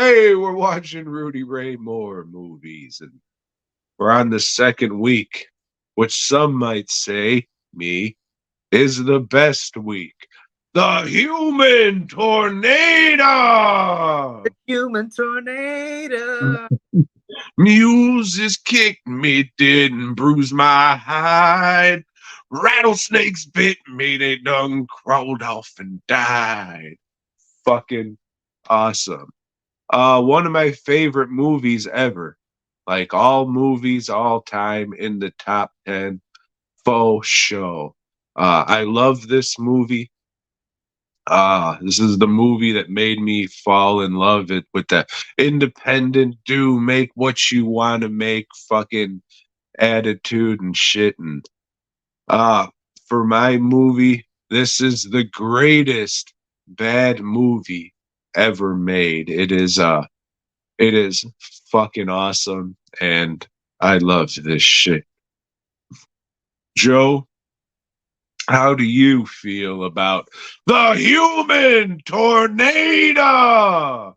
Hey, we're watching Rudy Ray Moore movies, and we're on the second week, which some might say, me, is the best week. The Human Tornado! Human tornado. Muses kicked me, didn't bruise my hide. Rattlesnakes bit me, they done crawled off and died. Fucking awesome. One of my favorite movies ever. Like all movies, all time in the top 10. Faux show. I love this movie. This is the movie that made me fall in love with the independent, do make what you want to make fucking attitude and shit. And uh, for my movie, this is the greatest bad movie ever made. It is fucking awesome, and I love this shit. Joe, how do you feel about the Human Tornado?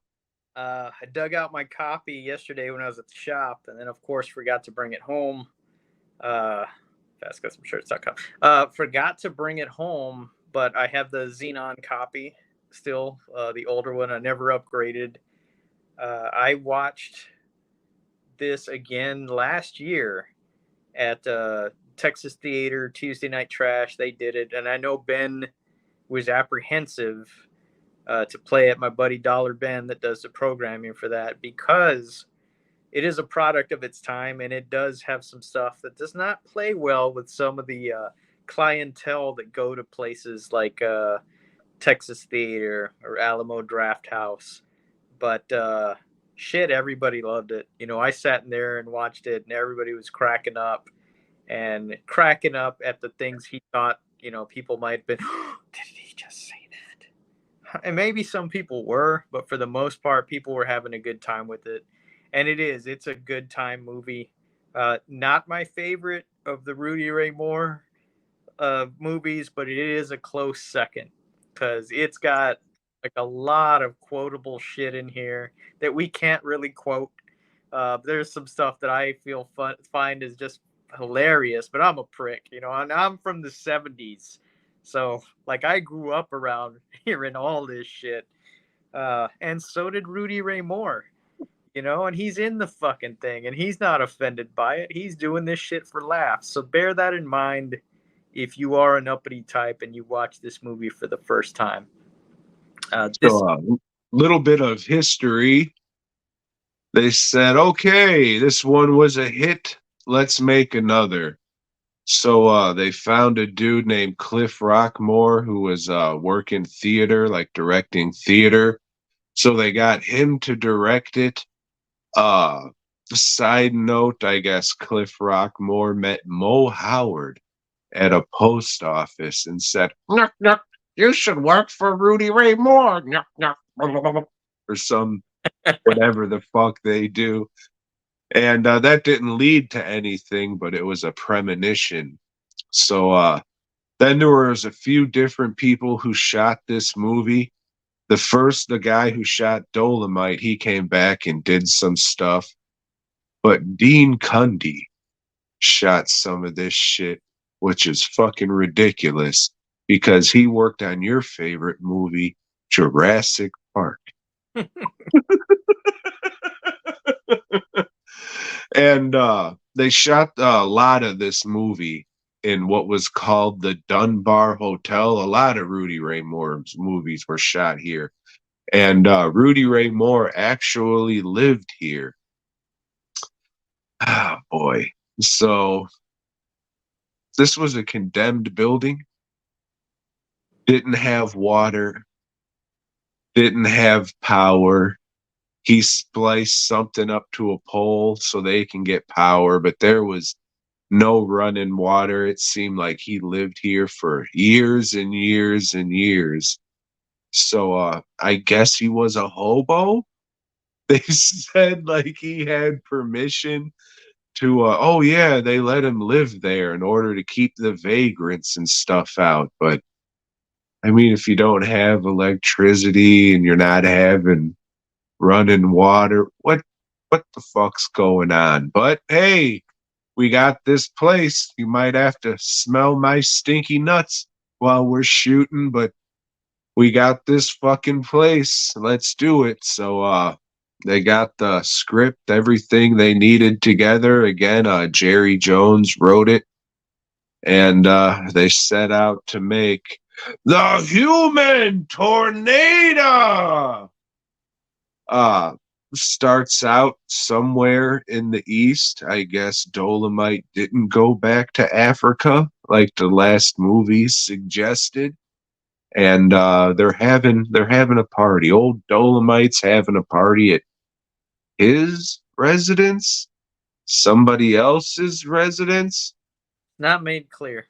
I dug out my copy yesterday when I was at the shop, and then of course forgot to bring it home. FastCustomShirts.com. Forgot to bring it home, but I have the Xenon copy still, the older one. I never upgraded. I watched this again last year at Texas Theater Tuesday Night Trash. They did it, and I know Ben was apprehensive to play at my buddy Dollar Ben that does the programming for that, because it is a product of its time, and it does have some stuff that does not play well with some of the clientele that go to places like Texas Theater or Alamo Draft House. But shit, everybody loved it. You know, I sat in there and watched it, and everybody was cracking up at the things he thought, people might have been, did he just say that? And maybe some people were, but for the most part, people were having a good time with it. And it's a good time movie. Not my favorite of the Rudy Ray Moore movies, but it is a close second because it's got like a lot of quotable shit in here that we can't really quote. There's some stuff that I find is just hilarious, but I'm a prick, and I'm from the 70s. So, like, I grew up around hearing all this shit. And so did Rudy Ray Moore, and he's in the fucking thing and he's not offended by it. He's doing this shit for laughs. So, bear that in mind if you are an uppity type and you watch this movie for the first time. So, a little bit of history. They said, okay, this one was a hit. Let's make another. So they found a dude named Cliff Rockmore who was working theater, like directing theater. So they got him to direct it. Side note, I guess Cliff Rockmore met Mo Howard at a post office and said, "Knock, knock, you should work for Rudy Ray Moore." Knock, knock, or some whatever the fuck they do. And that didn't lead to anything, but it was a premonition. So then there was a few different people who shot this movie. The guy who shot Dolomite, he came back and did some stuff. But Dean Cundy shot some of this shit, which is fucking ridiculous because he worked on your favorite movie, Jurassic Park. And they shot a lot of this movie in what was called the Dunbar Hotel. A lot of Rudy Ray Moore's movies were shot here. And Rudy Ray Moore actually lived here. Ah, boy. So this was a condemned building. Didn't have water. Didn't have power. He spliced something up to a pole so they can get power, but there was no running water. It seemed like he lived here for years and years and years. So I guess he was a hobo. They said like he had permission to oh yeah, they let him live there in order to keep the vagrants and stuff out. But I mean, if you don't have electricity and you're not having running water. What the fuck's going on? But hey, we got this place. You might have to smell my stinky nuts while we're shooting, but we got this fucking place. Let's do it. So they got the script, everything they needed together. Again, Jerry Jones wrote it, and they set out to make the human tornado. Uh Starts out somewhere in the east. I guess Dolomite didn't go back to Africa like the last movie suggested. And they're having a party. Old Dolomite's having a party at his residence, somebody else's residence. Not made clear.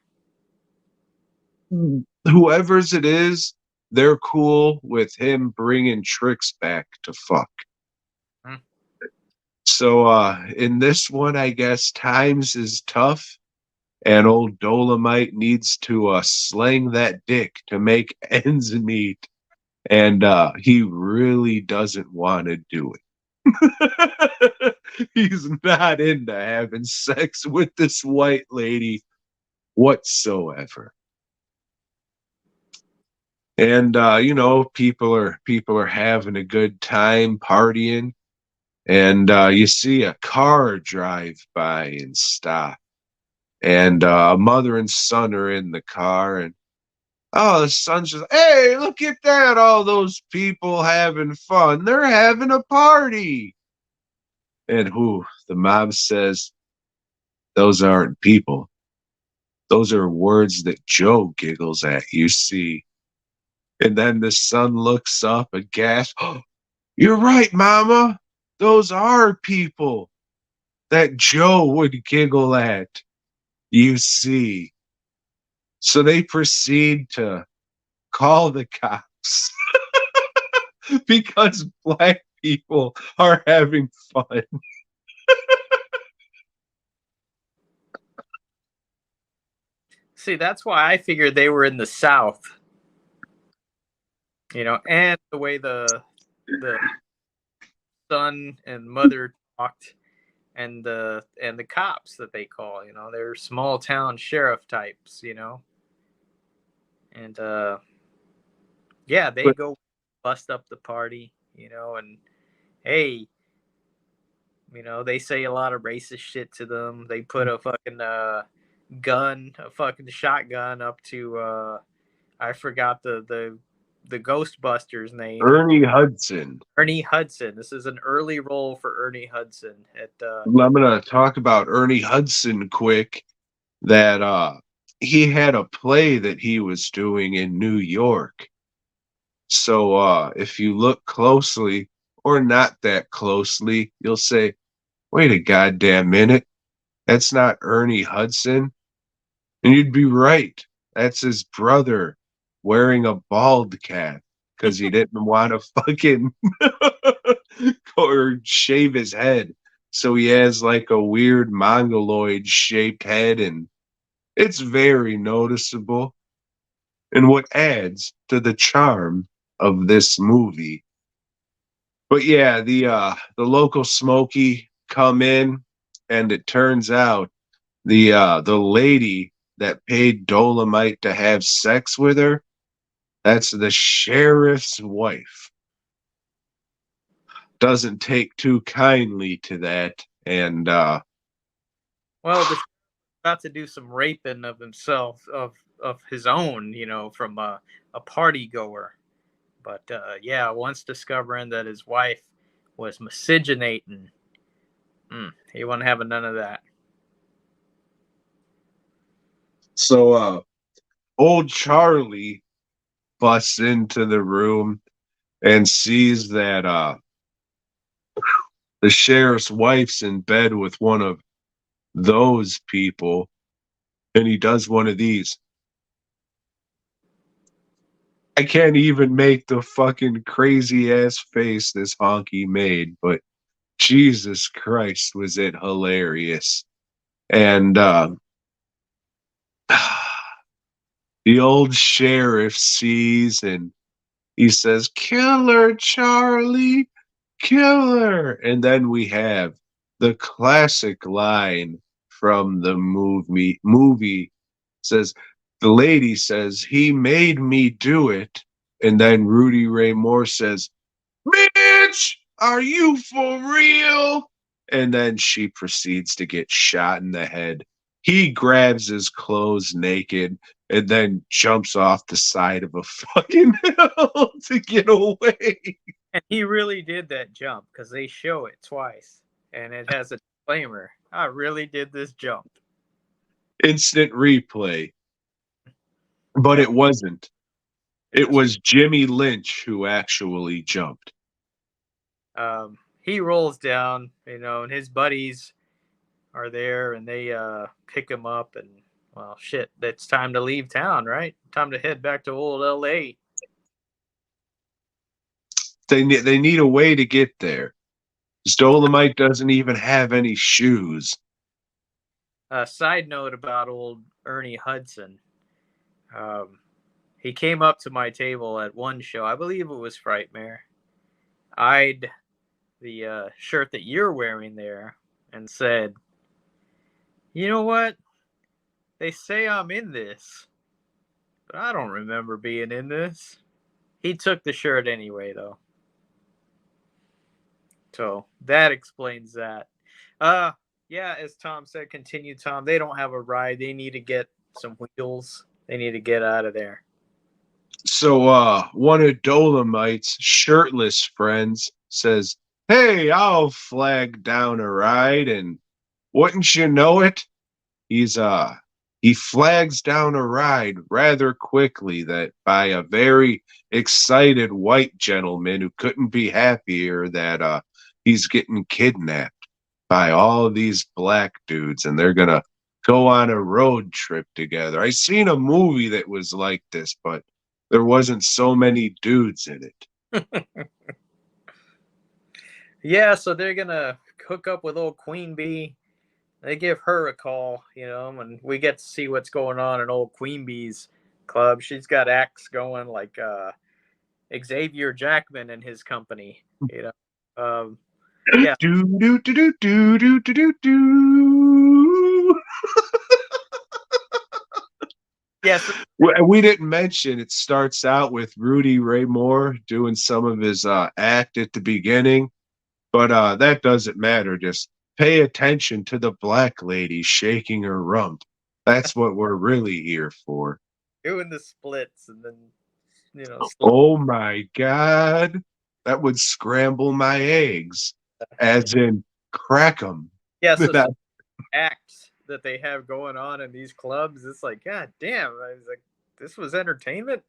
Whoever's it is, they're cool with him bringing Tricks back to fuck. Hmm. So in this one, I guess times is tough, and old Dolomite needs to slang that dick to make ends meet, and he really doesn't want to do it. He's not into having sex with this white lady whatsoever. And people are having a good time partying, and you see a car drive by and stop, and a mother and son are in the car, and oh, the son's just, hey, look at that, all those people having fun, they're having a party. And who the mom says, those aren't people, those are words that Joe giggles at, you see. And then the son looks up aghast. Oh, you're right, mama, those are people that Joe would giggle at, you see. So they proceed to call the cops because black people are having fun. See, that's why I figured they were in the South. And the way the son and mother talked, and the cops that they call, they're small town sheriff types, and yeah, they But go bust up the party, and hey, they say a lot of racist shit to them. They put a fucking a fucking shotgun up to I forgot the Ghostbusters name. Ernie Hudson, Ernie Hudson. This is an early role for Ernie Hudson at I'm going to talk about Ernie Hudson quick, that he had a play that he was doing in New York. So if you look closely, or not that closely, you'll say, wait a goddamn minute, that's not Ernie Hudson. And you'd be right. That's his brother wearing a bald cap because he didn't want to fucking or shave his head. So he has like a weird mongoloid shaped head, and it's very noticeable, and what adds to the charm of this movie. But yeah, the local Smoky come in, and it turns out the lady that paid Dolomite to have sex with her, that's the sheriff's wife. Doesn't take too kindly to that, and well, the about to do some raping of himself of his own, from a party goer. But yeah, once discovering that his wife was miscegenating, he wasn't having none of that. so old Charlie busts into the room and sees that the sheriff's wife's in bed with one of those people, and he does one of these. I can't even make the fucking crazy ass face this honky made, but Jesus Christ, was it hilarious. And the old sheriff sees, and he says, Killer Charlie, killer. And then we have the classic line from the movie says, the lady says, he made me do it. And then Rudy Ray Moore says, bitch, are you for real? And then she proceeds to get shot in the head. He grabs his clothes naked and then jumps off the side of a fucking hill to get away. And he really did that jump because they show it twice, and it has a disclaimer. I really did this jump. Instant replay. But Yep. it wasn't. It Yes. was Jimmy Lynch who actually jumped. He rolls down, and his buddies are there, and they pick him up, and well, shit, it's time to leave town, right? Time to head back to old L.A. They need a way to get there. Dolomite doesn't even have any shoes. Side note about old Ernie Hudson. Um, he came up to my table at one show. I believe it was Frightmare. Eyed the shirt that you're wearing there and said, "You know what? They say I'm in this, but I don't remember being in this." He took the shirt anyway, though. So that explains that. Yeah, as Tom said, continue, Tom. They don't have a ride. They need to get some wheels. They need to get out of there. So one of Dolomite's shirtless friends says, hey, I'll flag down a ride, and wouldn't you know it? He's he flags down a ride rather quickly that by a very excited white gentleman who couldn't be happier that he's getting kidnapped by all of these black dudes, and they're gonna go on a road trip together. I seen a movie that was like this, but there wasn't so many dudes in it. Yeah, so they're gonna hook up with old Queen Bee. They give her a call, and we get to see what's going on in old Queen Bee's club. She's got acts going like Xavier Jackman and his company. Yeah. Do do do do do do do do. Yes. We didn't mention it starts out with Rudy Ray Moore doing some of his act at the beginning, but that doesn't matter. Just pay attention to the black lady shaking her rump. That's what we're really here for. Doing the splits and then Oh my God. That would scramble my eggs, as in crack them. yeah. So some acts that they have going on in these clubs, it's like, God damn! I was like, this was entertainment.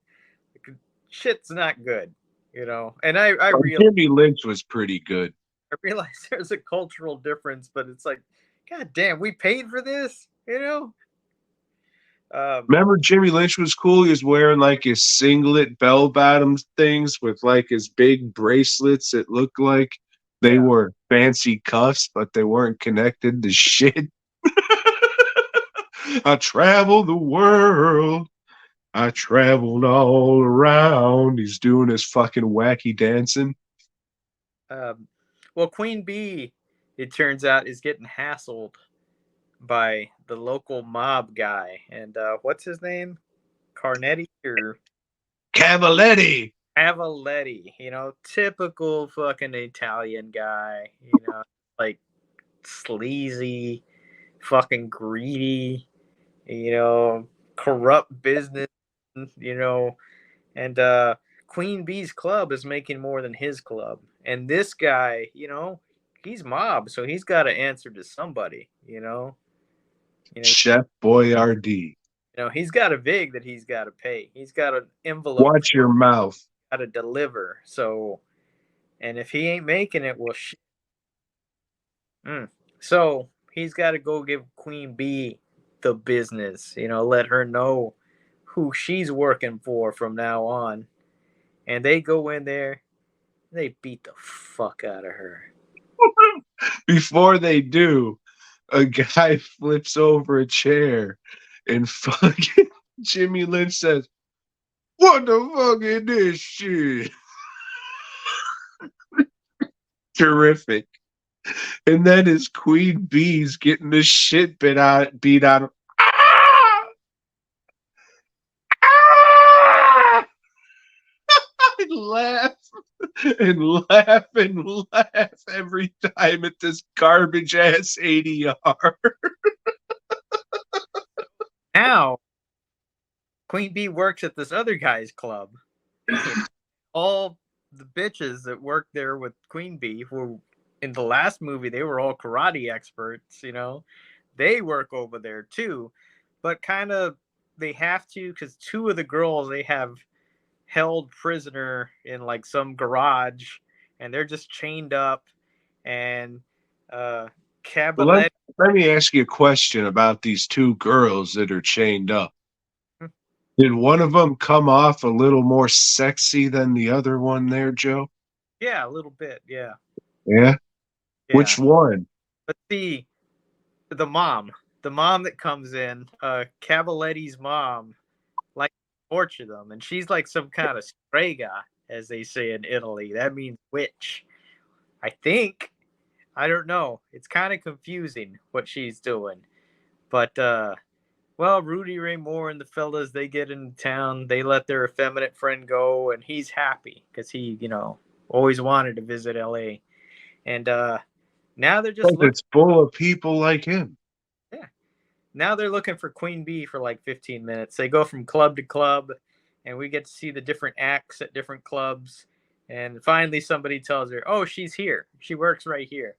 Shit's not good, And I realize Jimmy Lynch was pretty good. there's a cultural difference, but it's like, God damn, we paid for this. Remember Jimmy Lynch was cool? He was wearing like his singlet bell bottom things with like his big bracelets. It looked like they were fancy cuffs, but they weren't connected to shit. I traveled the world. I traveled all around. He's doing his fucking wacky dancing. Well, Queen Bee, it turns out, is getting hassled by the local mob guy, and what's his name? Carnetti or Cavaletti. Avaletti, typical fucking Italian guy, like sleazy, fucking greedy, corrupt business, and Queen Bee's club is making more than his club. And this guy, he's mob, so he's got to answer to somebody, Chef Boyardee. He's got a vig that he's got to pay. He's got an envelope. Watch your mouth. Got to deliver. So, and if he ain't making it, well, shit. So he's got to go give Queen Bee the business. Let her know who she's working for from now on. And they go in there, they beat the fuck out of her. Before they do, a guy flips over a chair and fucking Jimmy Lynch says, what the fuck is this shit? Terrific. And then his queen bee's getting the shit beat out of him. Ah! Ah! I laugh and laugh and laugh every time at this garbage ass ADR. Now, Queen Bee works at this other guy's club. All the bitches that work there with Queen Bee, who in the last movie they were all karate experts, they work over there too, but kind of they have to because two of the girls they have held prisoner in like some garage, and they're just chained up, and Well, let, Cabalet. let me ask you a question about these two girls that are chained up. Did one of them come off a little more sexy than the other one there, Joe? Yeah, a little bit, yeah, Yeah? yeah. Which one? But the mom, the mom that comes in, Cabaletti's mom, like to torture them, and she's like some kind of strega, as they say in Italy. That means witch, I think. I don't know. It's kind of confusing what she's doing, but well, Rudy Ray Moore and the fellas they get into town. They let their effeminate friend go, and he's happy because he, always wanted to visit L.A. And now they're just Because looking. it's full of people like him. Yeah. Now they're looking for Queen Bee for like 15 minutes. They go from club to club, and we get to see the different acts at different clubs. And finally, somebody tells her, "Oh, she's here. She works right here."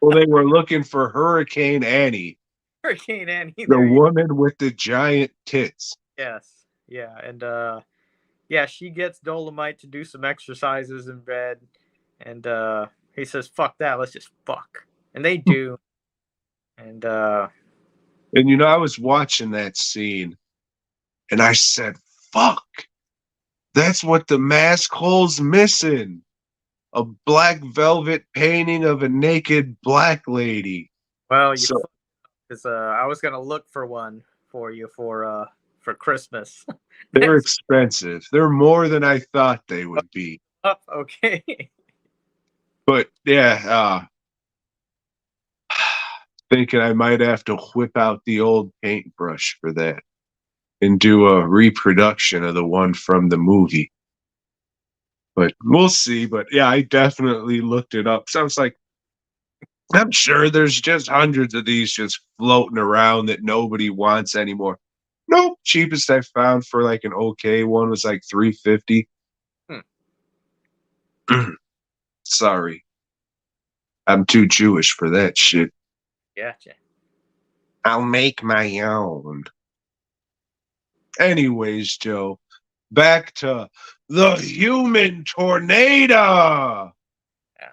Well, they were looking for Hurricane Annie, Hurricane Annie. the There you go. woman with the giant tits. Yes. Yeah. And yeah, she gets Dolomite to do some exercises in bed. And he says, "Fuck that. Let's just fuck." And they do. And And I was watching that scene and I said, fuck, that's what the mask hole's missing. A black velvet painting of a naked black lady. well, you So because I was gonna look for one for you for Christmas. they're That's expensive. They're more than I thought they would be. up. Okay. But yeah, thinking I might have to whip out the old paintbrush for that and do a reproduction of the one from the movie. But we'll see. But yeah, I definitely looked it up. Sounds like I'm sure there's just hundreds of these just floating around that nobody wants anymore. Nope. Cheapest I found for like an okay one was like 350. Sorry. I'm too Jewish for that shit. Gotcha. I'll make my own. Anyways, Joe, back to the human tornado. Yeah.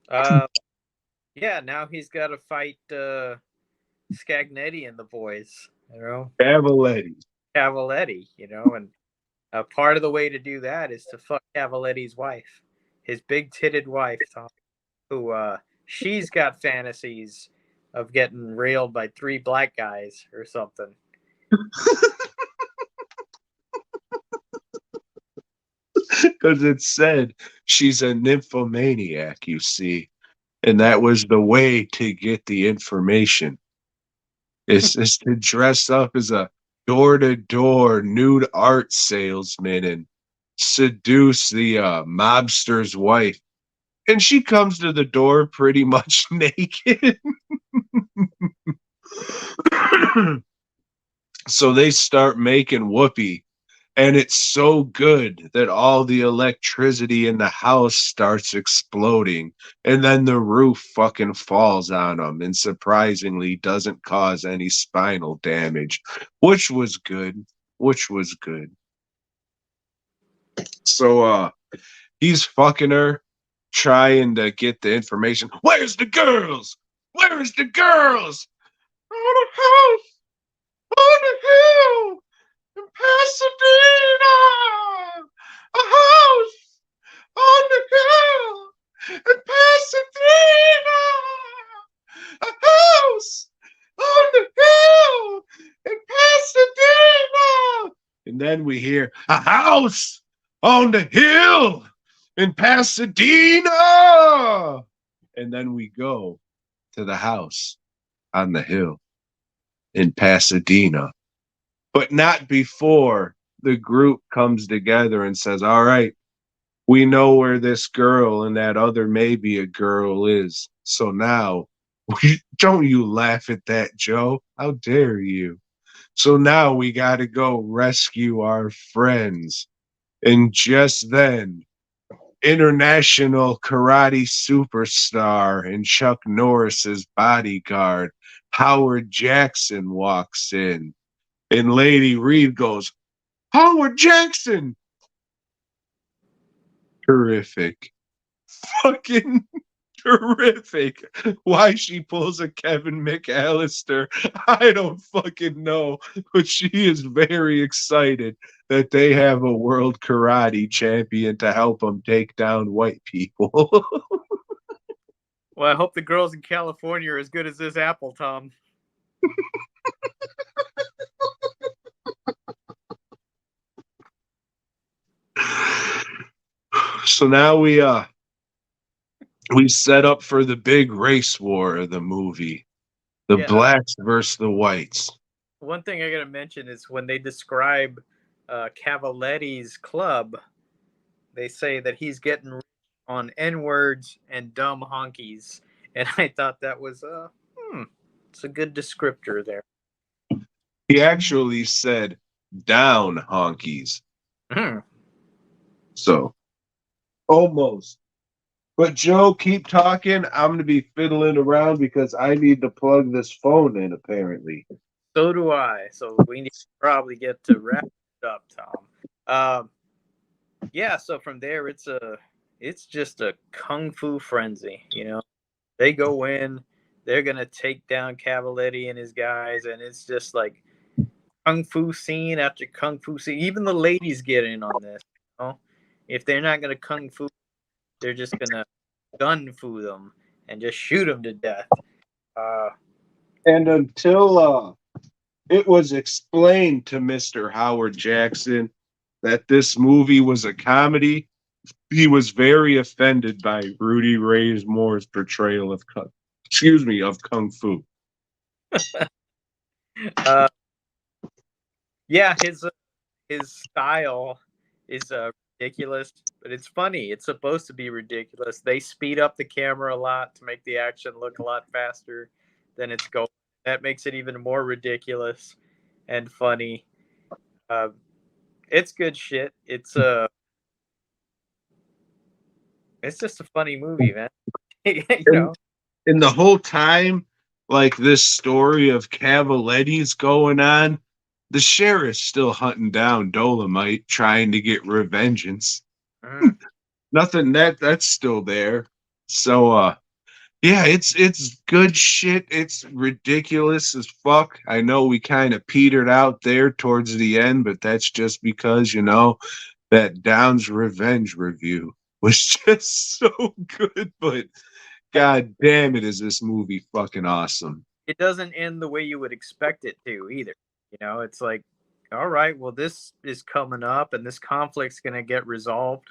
Uh, yeah. Now he's got to fight Scagnetti and the boys. Cavaletti. Cavaletti. And part of the way to do that is to fuck Cavaletti's wife, his big-titted wife, Tom, who she's got fantasies of getting railed by three black guys or something. Because it said she's a nymphomaniac, you see. And that was the way to get the information. Is to dress up as a door-to-door nude art salesman and seduce the mobster's wife. And she comes to the door pretty much naked. So they start making whoopee. And it's so good that all the electricity in the house starts exploding. And then the roof fucking falls on them and surprisingly doesn't cause any spinal damage, which was good. Which was good. So he's fucking her, trying to get the information. Where's the girls? Where's the girls? On the house, on the hill, in Pasadena, a house on the hill, in Pasadena, a house on the hill, in Pasadena. And then we hear a house on the hill in Pasadena. And then we go to the house on the hill in Pasadena, but not before the group comes together and says, all right, we know where this girl and that other maybe a girl is. So now, don't you laugh at that, Joe. How dare you? So now we got to go rescue our friends. And just then, international karate superstar and Chuck Norris's bodyguard, Howard Jackson, walks in. And Lady Reed goes, Howard Jackson! Terrific. Fucking terrific. Why she pulls a Kevin McAllister, I don't fucking know. But she is very excited that they have a world karate champion to help them take down white people. Well, I hope the girls in California are as good as this apple, Tom. So now we set up for the big race war of the movie. The Yeah. blacks versus the whites. One thing I got to mention is when they describe Cavaletti's club, they say that he's getting rich on N words and dumb honkies, and I thought that was it's a good descriptor there. He actually said down honkies. Hmm. So almost. But Joe, keep talking. I'm going to be fiddling around because I need to plug this phone in, apparently. So do I. So we need to probably get to wrap it up, Tom. Yeah. So from there, it's just a kung fu frenzy. You know, they go in, they're gonna take down Cavaletti and his guys, and it's just like kung fu scene after kung fu scene. Even the ladies get in on this. You know? If they're not gonna kung fu, they're just gonna gun fu them and just shoot them to death. And until it was explained to Mr. Howard Jackson that this movie was a comedy, he was very offended by Rudy Ray Moore's portrayal of kung fu. Yeah, his style is ridiculous, but it's funny. It's supposed to be ridiculous. They speed up the camera a lot to make the action look a lot faster than it's going. That makes it even more ridiculous and funny. Uh, it's good shit. It's just a funny movie, man. you know. And the whole time, like this story of Cavaletti's going on, the sheriff's still hunting down Dolomite, trying to get revengeance. Mhm. Nothing that's still there. So yeah, it's good shit. It's ridiculous as fuck. I know we kind of petered out there towards the end, but that's just because, that Down's Revenge review was just so good. But god damn it, is this movie fucking awesome. It doesn't end the way you would expect it to either. You know, it's like, all right, well, this is coming up and this conflict's going to get resolved.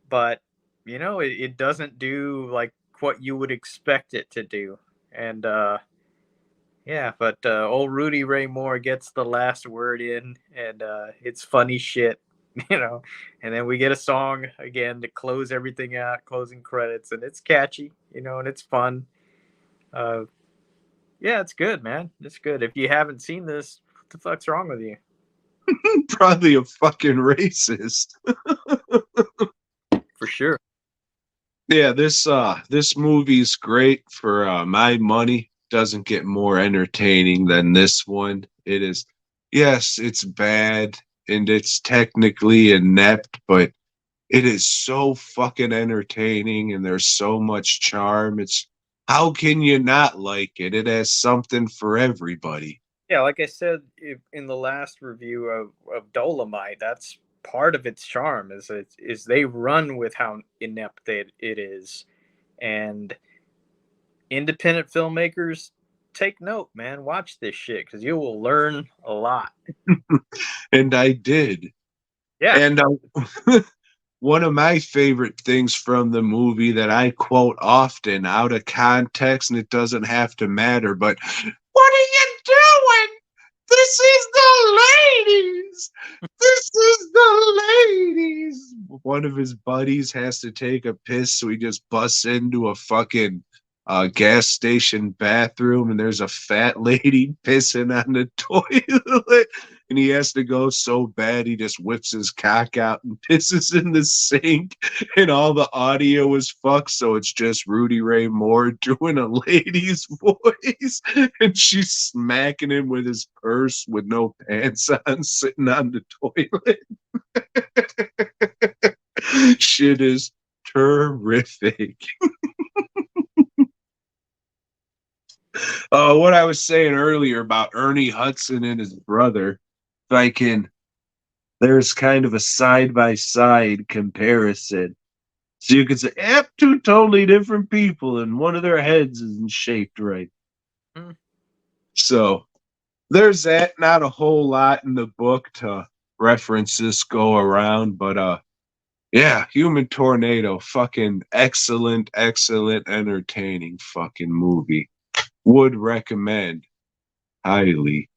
But, it doesn't do like what you would expect it to do. And, yeah, but old Rudy Ray Moore gets the last word in, and it's funny shit, you know. And then we get a song again to close everything out, closing credits, and it's catchy, and it's fun. Uh, yeah, it's good, man. It's good. If you haven't seen this, what the fuck's wrong with you? Probably a fucking racist. For sure. Yeah, this movie's great for my money. Doesn't get more entertaining than this one. It is, yes, it's bad and it's technically inept, but it is so fucking entertaining and there's so much charm. It's how can you not like it? It has something for everybody. Yeah, like I said in the last review of Dolomite, that's part of its charm is they run with how inept it is, and independent filmmakers take note, man. Watch this shit because you will learn a lot. And I did. Yeah, And one of my favorite things from the movie that I quote often out of context, and it doesn't have to matter, but what are you doing? This is the ladies. This is the ladies. One of his buddies has to take a piss, so he just busts into a fucking gas station bathroom, and there's a fat lady pissing on the toilet, and he has to go so bad he just whips his cock out and pisses in the sink, and all the audio is fucked, so it's just Rudy Ray Moore doing a lady's voice, and she's smacking him with his purse with no pants on, sitting on the toilet. Shit is terrific. What I was saying earlier about Ernie Hudson and his brother, if I can, there's kind of a side by side comparison. So you could say, yep, two totally different people, and one of their heads isn't shaped right. Hmm. So there's that. Not a whole lot in the book to reference this go around, but yeah, Human Tornado, fucking excellent, excellent, entertaining fucking movie. Would recommend highly.